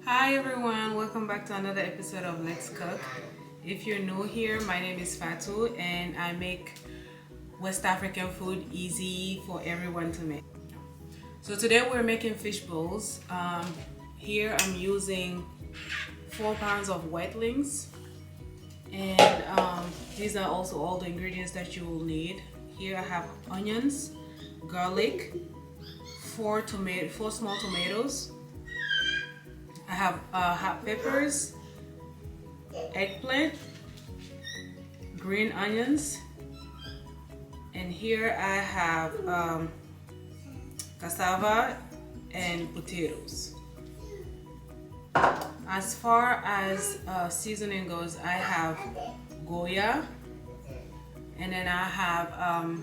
Hi everyone, welcome back to another episode of Let's Cook. If you're new here, my name is Fatou and I make West African food easy for everyone to make. So today we're making fish bowls. Here I'm using 4 pounds of wetlings, and these are also all the ingredients that you will need. Here I have onions, garlic, 4 small tomatoes. I have hot peppers, eggplant, green onions, and here I have cassava and potatoes. As far as seasoning goes, I have Goya, and then I have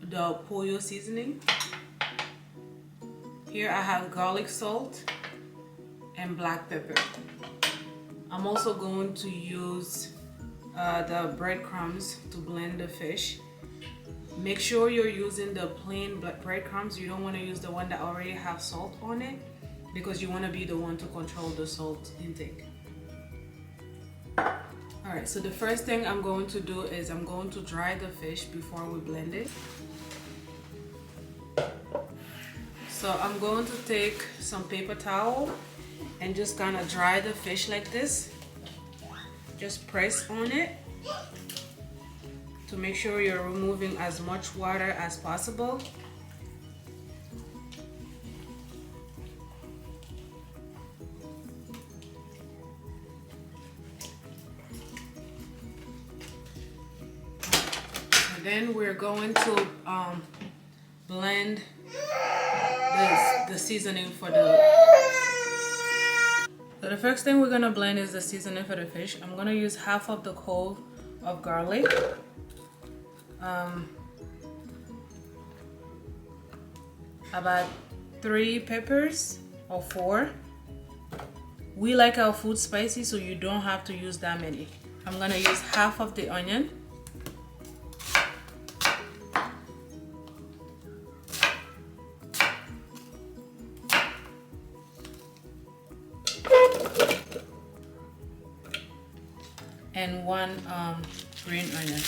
the Pollo seasoning. Here I have garlic salt and black pepper. I'm also going to use the breadcrumbs to blend the fish. Make sure you're using the plain breadcrumbs. You don't want to use the one that already have salt on it, because you want to be the one to control the salt intake. Alright, so the first thing I'm going to do is I'm going to dry the fish before we blend it. So I'm going to take some paper towel and just kind of dry the fish like this. Just press on it to make sure you're removing as much water as possible. And then we're going to blend the seasoning for So the first thing we're gonna blend is the seasoning for the fish. I'm gonna use half of the clove of garlic, about 3 peppers or 4. We like our food spicy, so you don't have to use that many. I'm gonna use half of the onion. And 1 green onion.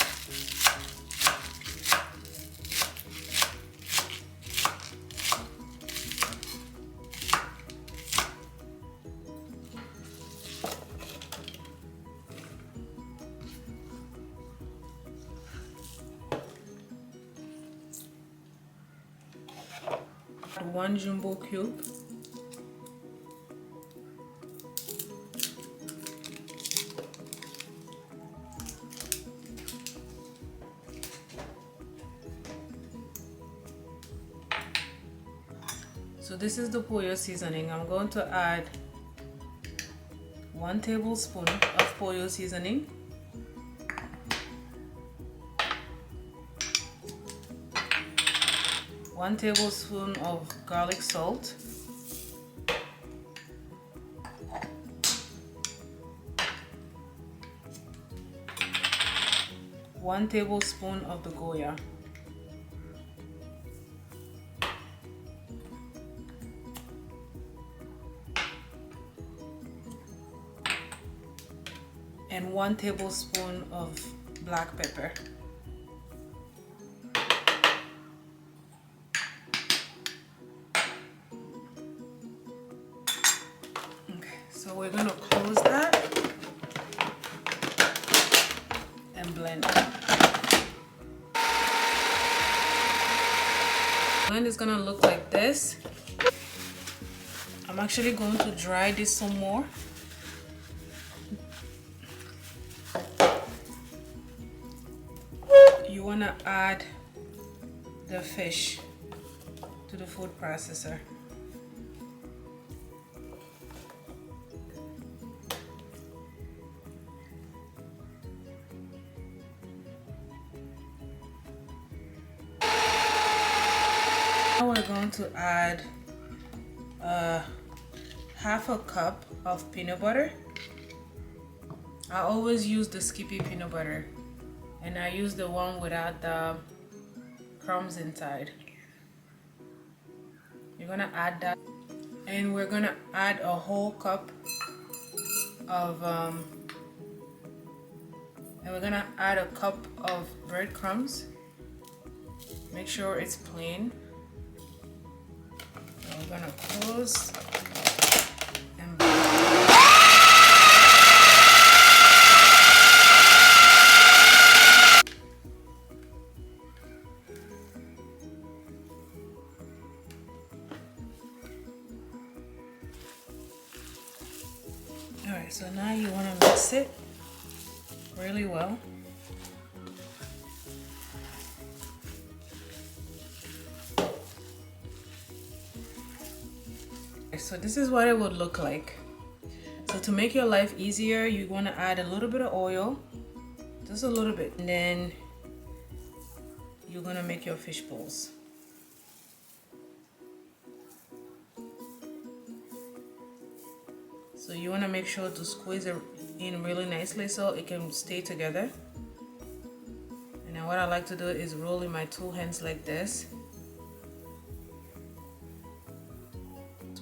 Add 1 jumbo cube. So this is the Pollo seasoning. I'm going to add 1 tablespoon of Pollo seasoning, 1 tablespoon of garlic salt, 1 tablespoon of the Goya, and 1 tablespoon of black pepper. Okay, so we're going to close that and blend it. Blend is going to look like this. I'm actually going to dry this some more. You want to add the fish to the food processor. Now we're going to add half a cup of peanut butter. I always use the Skippy peanut butter, and I use the one without the crumbs inside. You're gonna add that And we're gonna add a whole cup of and we're gonna add a cup of breadcrumbs. Make sure it's plain. And we're gonna close and alright, so now you wanna mix it really well. So this is what it would look like. So to make your life easier, you want to add a little bit of oil, just a little bit, and then you're going to make your fish bowls. So you want to make sure to squeeze it in really nicely so it can stay together. And then what I like to do is roll in my two hands like this.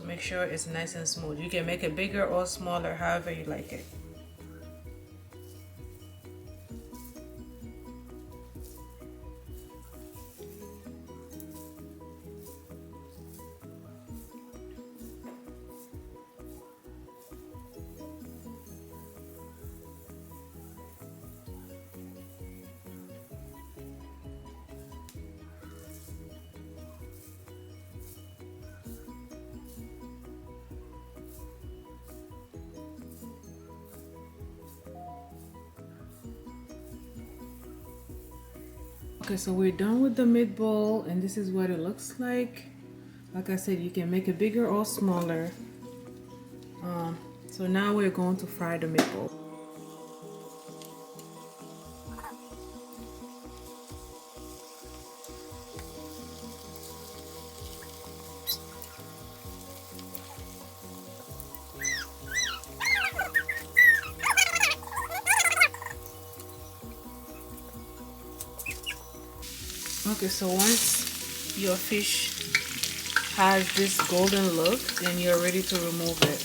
Make sure it's nice and smooth. You can make it bigger or smaller, however you like it. Okay, so we're done with the meatball, and this is what it looks like. Like I said, you can make it bigger or smaller. So now we're going to fry the meatball. Okay, so once your fish has this golden look, then you're ready to remove it.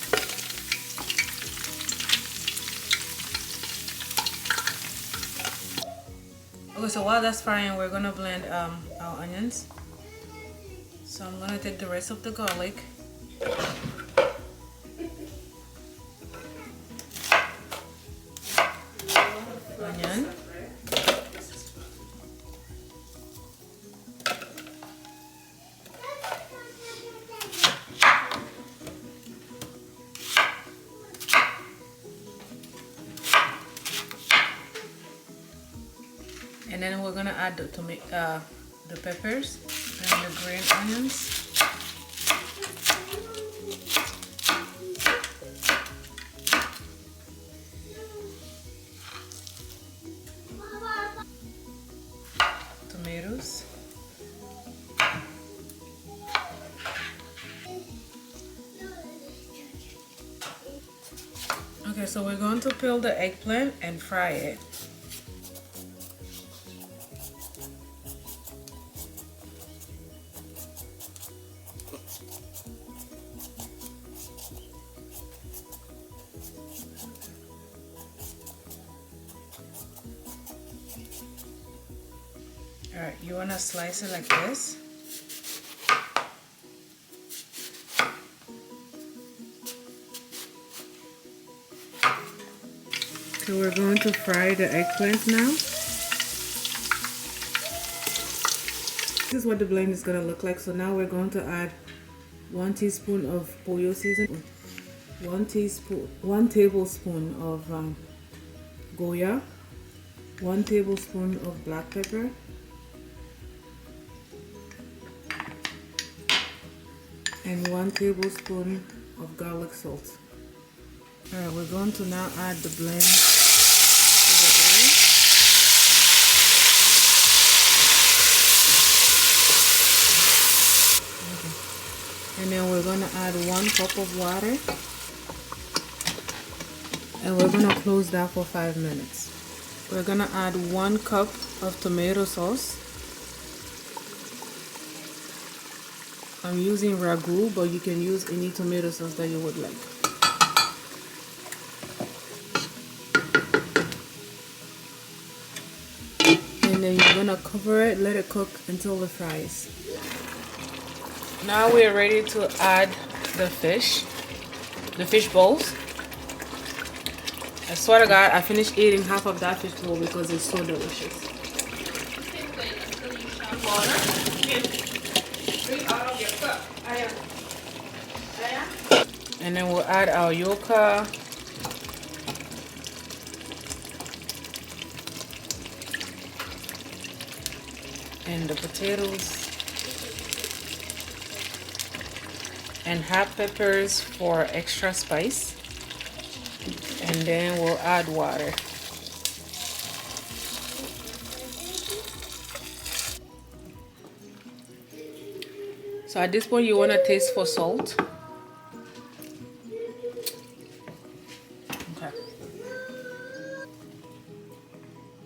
Okay, so while that's frying, we're gonna blend our onions. So I'm gonna take the rest of the garlic, onion, and then we're gonna add the peppers and the green onions. Tomatoes. Okay, so we're going to peel the eggplant and fry it. Alright, you want to slice it like this. So we're going to fry the eggplant now. This is what the blend is going to look like. So now we're going to add 1 teaspoon of Pollo seasoning, 1 tablespoon of Goya, 1 tablespoon of black pepper, and 1 tablespoon of garlic salt. Alright, we're going to now add the blend to the oil. Okay. And then we're going to add 1 cup of water. And we're going to close that for 5 minutes. We're going to add 1 cup of tomato sauce. I'm using ragu, but you can use any tomato sauce that you would like. And then you're gonna cover it, let it cook until it fries. Now we're ready to add the fish bowls. I swear to God, I finished eating half of that fish bowl because it's so delicious. And then we'll add our yuca. And the potatoes. And hot peppers for extra spice. And then we'll add water. So at this point you want to taste for salt.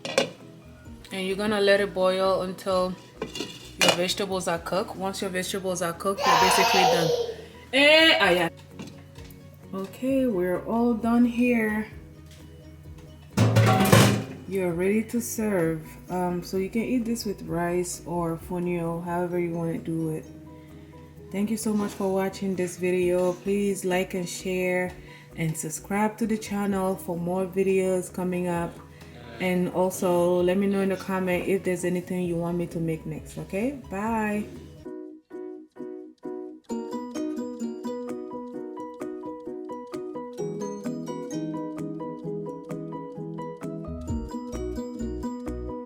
Okay. And you're gonna let it boil until your vegetables are cooked. Once your vegetables are cooked, you're basically done. Yeah. Okay, we're all done here. You're ready to serve. So you can eat this with rice or fonio, however you want to do it. Thank you so much for watching this video. Please like and share and subscribe to the channel for more videos coming up. And also let me know in the comment if there's anything you want me to make next. Okay, bye.